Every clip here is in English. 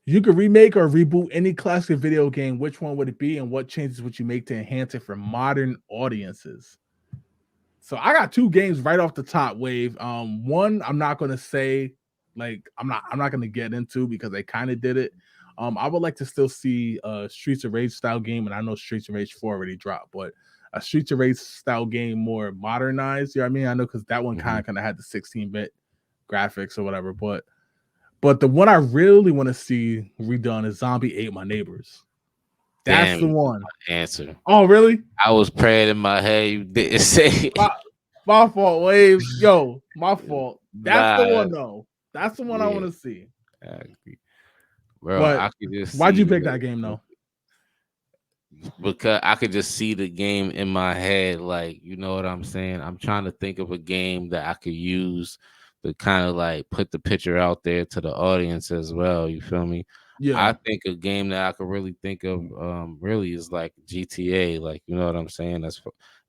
You could remake or reboot any classic video game. Which one would it be, and what changes would you make to enhance it for modern audiences? So I got two games right off the top, Wave. One I'm not gonna say I'm not gonna get into because they kind of did it. I would like to still see a Streets of Rage style game, and I know Streets of Rage 4 already dropped, but a Streets of Rage style game more modernized. You know what I mean? I know because that one Mhm. kind of had the 16-bit graphics or whatever, but the one I really want to see redone is Zombie Ate My Neighbors. That's Damn, the you took one. my answer. Oh, really? I was praying in my head. You didn't say it. My, my fault, Wave. Yo, my fault. That's the Nah, one, though. That's the one I yeah, want to see. bro. But I could just why'd see you the pick way that game, though? because I could just see the game in my head. Like, you know what I'm saying? I'm trying to think of a game that I could use to kind of like put the picture out there to the audience as well. You feel me? I Yeah, think a game that I could really think of really is like GTA. Like, you know what I'm saying?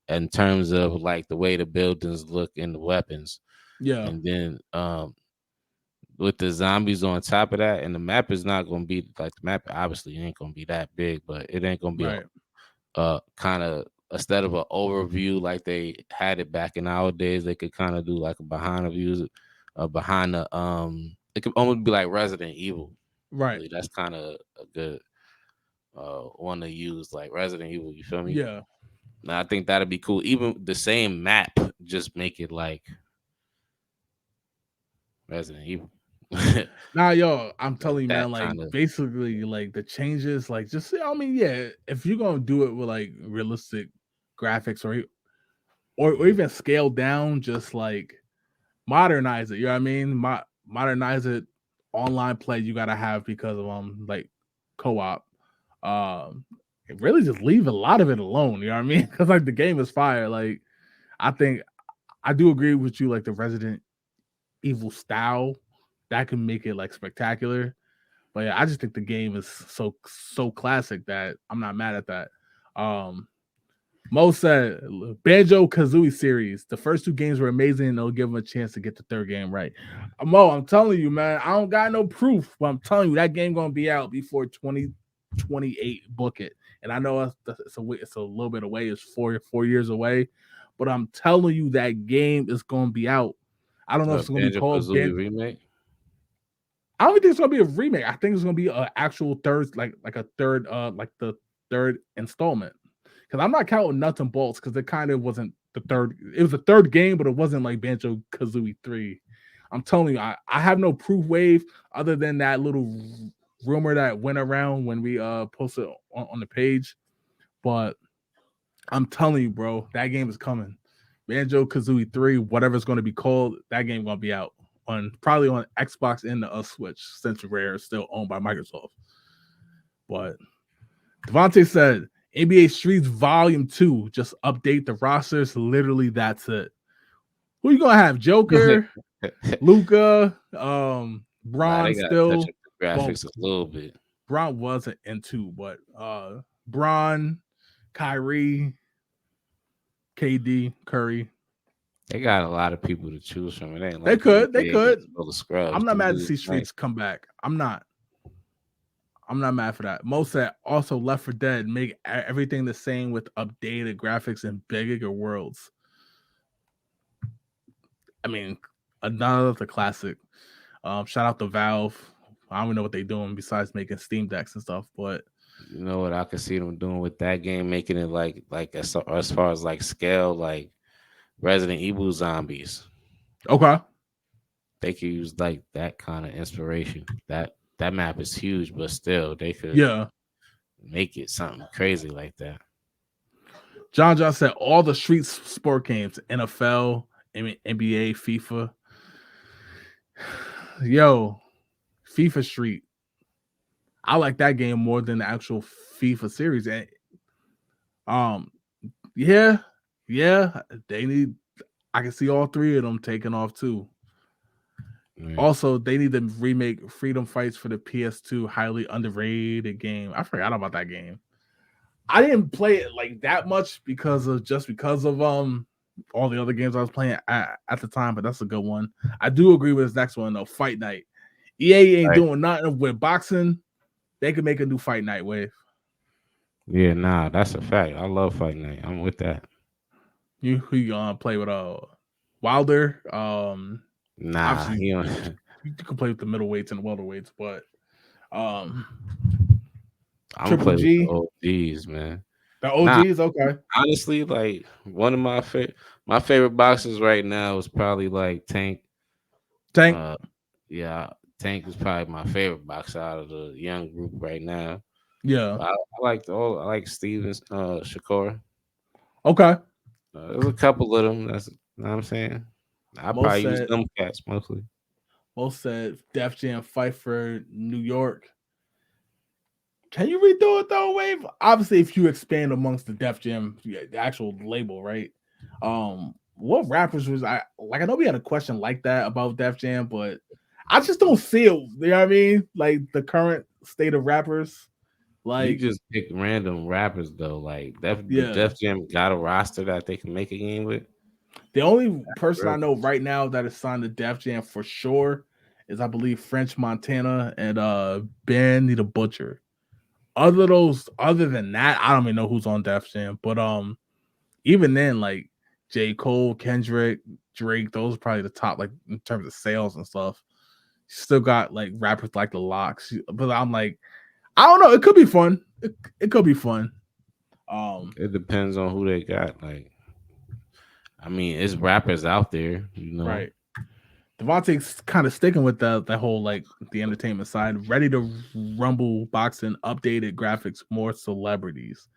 In terms of like the way the buildings look and the weapons. yeah, And then with the zombies on top of that, and the map is not gonna be like the map obviously ain't gonna be that big, but it ain't gonna be right. kind of instead of an overview like they had it back in our days, they could kind of do like a behind the views, behind the it could almost be like Resident Evil. Right. Really, that's kind of a good one to use, like Resident Evil. You feel me? Yeah. Now I think that'd be cool. Even the same map, just make it like Resident Evil. Nah, yo, I'm Like telling you, that man, like kind of. basically, like the changes, like just I mean, yeah, if you're gonna do it with like realistic graphics or even scale down, just like modernize it. You know what I mean? Modernize it. Online play you gotta have because of like co-op. Um, really just leave a lot of it alone. You know what I mean? Because like the game is fire. Like I think I do agree with you. Like the Resident Evil style that can make it like spectacular. But yeah, I just think the game is so classic that I'm not mad at that. Um, Mo said Banjo Kazooie series. The first two games were amazing, and they'll give them a chance to get the third game right. Mo, I'm telling you, man, I don't got no proof, but I'm telling you that game gonna be out before 2028. Book it. And I know it's a little bit away. It's 4 years away, but I'm telling you that game is gonna be out. I don't know if it's gonna be Banjo called Kazooie Ben. remake. I don't think it's gonna be a remake. I think it's gonna be an actual third, like a third, like the third installment. Because I'm not counting nuts and bolts because it kind of wasn't the third. It was the third game, but it wasn't like Banjo Kazooie 3. I'm telling you, I have no proof wave other than that little rumor that went around when we posted on the page. But I'm telling you, bro, that game is coming. Banjo Kazooie 3, whatever it's going to be called, that game gonna be out on probably on Xbox and the Switch since Rare is still owned by Microsoft. But Devontae said NBA Streets Volume 2, just update the rosters. Literally, that's it. Who you gonna have? Joker, Luca, Nah, Braun they gotta touch still. up the Well, graphics a little bit. Braun wasn't in two, but Braun, Kyrie, KD, Curry. They got a lot of people to choose from. It ain't They like the could, they NBA could. is full of scrubs. I'm not Them mad to dudes see nice. Streets come back. I'm not. I'm not mad for that. Mo said also Left 4 Dead make everything the same with updated graphics and bigger worlds. I mean, another classic. Shout out to Valve. I don't even know what they're doing besides making Steam decks and stuff, but You know what I could see them doing with that game, making it like as far as like scale, like Resident Evil zombies. okay. They could use like that kind of inspiration. That map is huge, but still they could Yeah. make it something crazy like that. John said all the street sport games, NFL, NBA, FIFA. Yo, FIFA Street. I like that game more than the actual FIFA series. And um, yeah, yeah, they need. I can see all three of them taking off too. Right. Also, they need to remake Freedom Fights for the PS2. Highly underrated game. I forgot about that game. I didn't play it like that much because of all the other games I was playing at the time, but that's a good one. I do agree with this next one though. Fight Night. EA ain't Right. doing nothing with boxing. They could make a new Fight Night Wave. Yeah, nah, that's a fact. I love Fight Night. I'm with that. You who you gonna play with? Wilder. Nah, Obviously you know, you can play with the middleweights and welterweights, but um, I'm gonna Triple play with the G, OGs, man. the Nah, OGs. Okay, honestly, like one of my favorite boxers right now is probably like Tank. Tank. Uh, yeah, Tank is probably my favorite boxer out of the young group right now. Yeah. But I like Stevens, Shakur. Okay. There's a couple of them. That's you know what I'm saying. I Most probably use said them cats mostly. most said Def Jam fight for New York. Can you redo it though, Wave? Obviously, if you expand amongst the Def Jam, the actual label, right? What rappers was I like? I know we had a question like that about Def Jam, but I just don't see it. You know what I mean? Like the current state of rappers. You Like, just pick random rappers though. Like the yeah, Def Jam got a roster that they can make a game with. the only person I Real know right now that is signed to Def Jam for sure is I believe French Montana and Benny the Butcher. Other than that, I don't even know who's on Def Jam. But even then, like J. Cole, Kendrick, Drake, those are probably the top, like in terms of sales and stuff. Still got like rappers like the Locks, but I'm like, I don't know. It could be fun. It could be fun. It depends on who they got. Like, I mean, it's rappers out there, you know. Right. Devontae's kind of sticking with that whole like the entertainment side, ready to rumble boxing, updated graphics, more celebrities.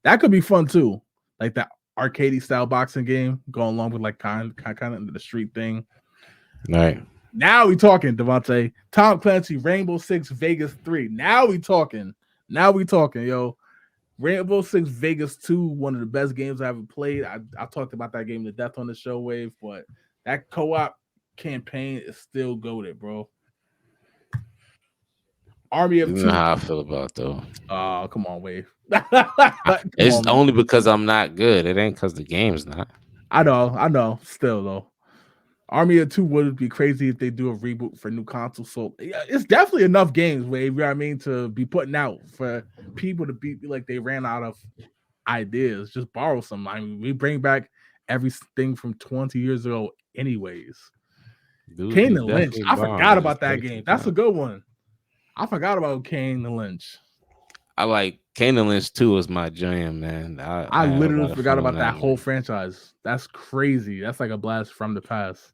That could be fun too. Like that arcade style boxing game, going along with like kind of the street thing. Right. Now we talking, Devontae. Tom Clancy, Rainbow Six Vegas 3. Now we talking. Now we talking, yo. Rainbow Six Vegas 2, one of the best games I ever played. I talked about that game to death on the show wave, but that co-op campaign is still goaded, bro. Army You of know Two. how I feel about though. Oh, come on, wave. Come It's on, man. only because I'm not good. It ain't because the game's not. I know. Still though. Army of Two would be crazy if they do a reboot for new console. So yeah, it's definitely enough games, wave, you know what I mean, to be putting out for people to be like they ran out of ideas. Just borrow some. I mean, we bring back everything from 20 years ago, anyways. Dudes Kane be and Lynch. definitely I borrowing. forgot It just about that takes some game. That's a time. good one. I forgot about Kane and Lynch. I like Kane Lynch 2 is my jam, man. I I had a literally lot of forgot fun on about that that whole one. franchise. That's crazy. That's like a blast from the past.